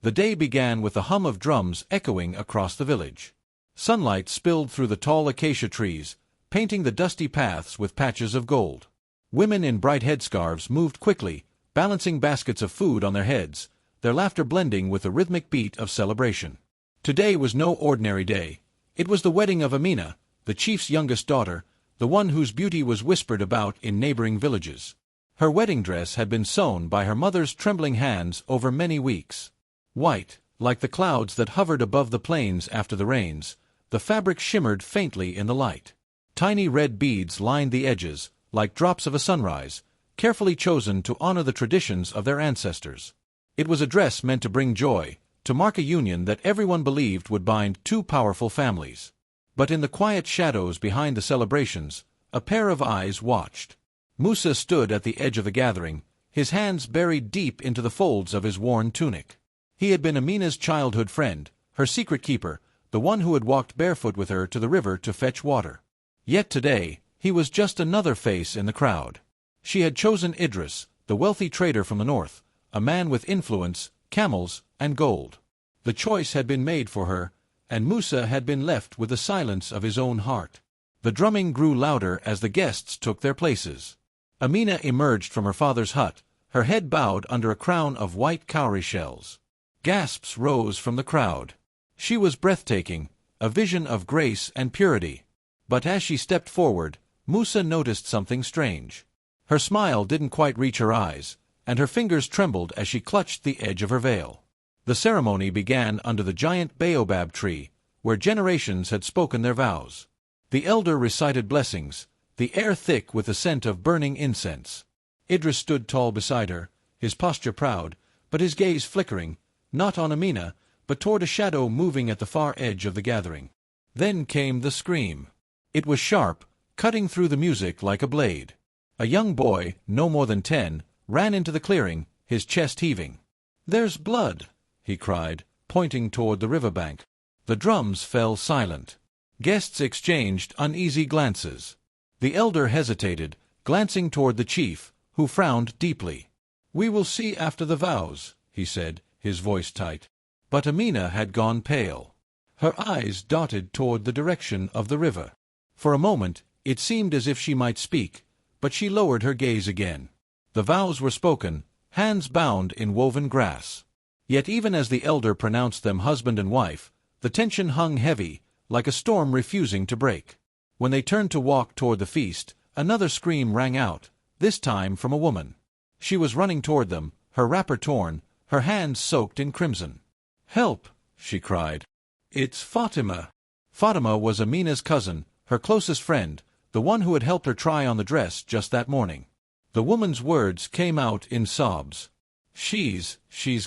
The day began with the hum of drums echoing across the village. Sunlight spilled through the tall acacia trees, painting the dusty paths with patches of gold. Women in bright headscarves moved quickly, balancing baskets of food on their heads, their laughter blending with the rhythmic beat of celebration. Today was no ordinary day. It was the wedding of Amina, the chief's youngest daughter, the one whose beauty was whispered about in neighboring villages. Her wedding dress had been sewn by her mother's trembling hands over many weeks. White, like the clouds that hovered above the plains after the rains, the fabric shimmered faintly in the light. Tiny red beads lined the edges, like drops of a sunrise, carefully chosen to honor the traditions of their ancestors. It was a dress meant to bring joy, to mark a union that everyone believed would bind two powerful families. But in the quiet shadows behind the celebrations, a pair of eyes watched. Musa stood at the edge of the gathering, his hands buried deep into the folds of his worn tunic. He had been Amina's childhood friend, her secret keeper, the one who had walked barefoot with her to the river to fetch water. Yet today, he was just another face in the crowd. She had chosen Idris, the wealthy trader from the north, a man with influence, camels, and gold. The choice had been made for her, and Musa had been left with the silence of his own heart. The drumming grew louder as the guests took their places. Amina emerged from her father's hut, her head bowed under a crown of white cowrie shells. Gasps rose from the crowd. She was breathtaking, a vision of grace and purity. But as she stepped forward, Musa noticed something strange. Her smile didn't quite reach her eyes, and her fingers trembled as she clutched the edge of her veil. The ceremony began under the giant baobab tree, where generations had spoken their vows. The elder recited blessings, the air thick with the scent of burning incense. Idris stood tall beside her, his posture proud, but his gaze flickering, not on Amina, but toward a shadow moving at the far edge of the gathering. Then came the scream. It was sharp, cutting through the music like a blade. A young boy, no more than 10, ran into the clearing, his chest heaving. "There's blood!" he cried, pointing toward the riverbank. The drums fell silent. Guests exchanged uneasy glances. The elder hesitated, glancing toward the chief, who frowned deeply. "We will see after the vows," he said, his voice tight. But Amina had gone pale. Her eyes darted toward the direction of the river. For a moment, it seemed as if she might speak, but she lowered her gaze again. The vows were spoken, hands bound in woven grass. Yet even as the elder pronounced them husband and wife, the tension hung heavy, like a storm refusing to break. When they turned to walk toward the feast, another scream rang out, this time from a woman. She was running toward them, her wrapper torn, her hands soaked in crimson. "Help!" she cried. "It's Fatima!" Fatima was Amina's cousin, her closest friend, the one who had helped her try on the dress just that morning. The woman's words came out in sobs. She's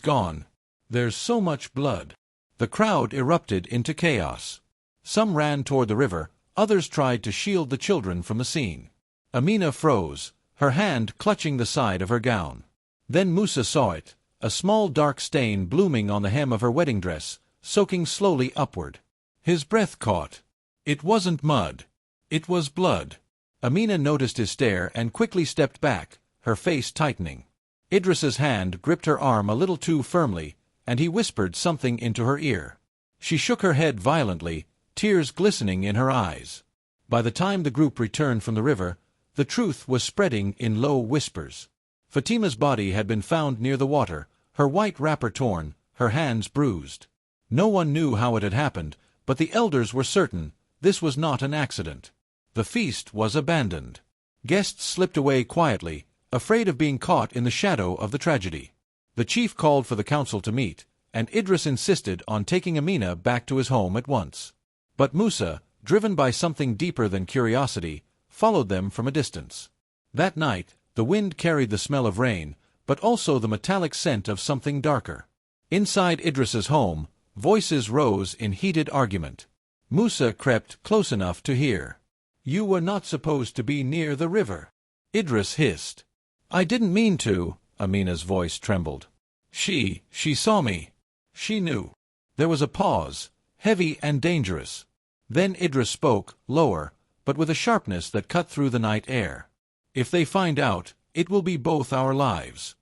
gone. There's so much blood." The crowd erupted into chaos. Some ran toward the river, others tried to shield the children from the scene. Amina froze, her hand clutching the side of her gown. Then Musa saw it, a small dark stain blooming on the hem of her wedding dress, soaking slowly upward. His breath caught. It wasn't mud. It was blood. Amina noticed his stare and quickly stepped back, her face tightening. Idris's hand gripped her arm a little too firmly, and he whispered something into her ear. She shook her head violently, tears glistening in her eyes. By the time the group returned from the river, the truth was spreading in low whispers. Fatima's body had been found near the water, her white wrapper torn, her hands bruised. No one knew how it had happened, but the elders were certain this was not an accident. The feast was abandoned. Guests slipped away quietly, afraid of being caught in the shadow of the tragedy. The chief called for the council to meet, and Idris insisted on taking Amina back to his home at once. But Musa, driven by something deeper than curiosity, followed them from a distance. That night, the wind carried the smell of rain, but also the metallic scent of something darker. Inside Idris's home, voices rose in heated argument. Musa crept close enough to hear. "You were not supposed to be near the river," Idris hissed. "I didn't mean to," Amina's voice trembled. She saw me. She knew." There was a pause, heavy and dangerous. Then Idris spoke, lower, but with a sharpness that cut through the night air. "If they find out, it will be both our lives."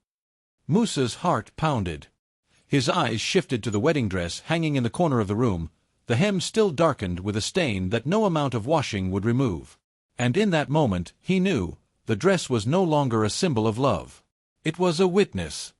Musa's heart pounded. His eyes shifted to the wedding dress hanging in the corner of the room, the hem still darkened with a stain that no amount of washing would remove. And in that moment, he knew, the dress was no longer a symbol of love. It was a witness.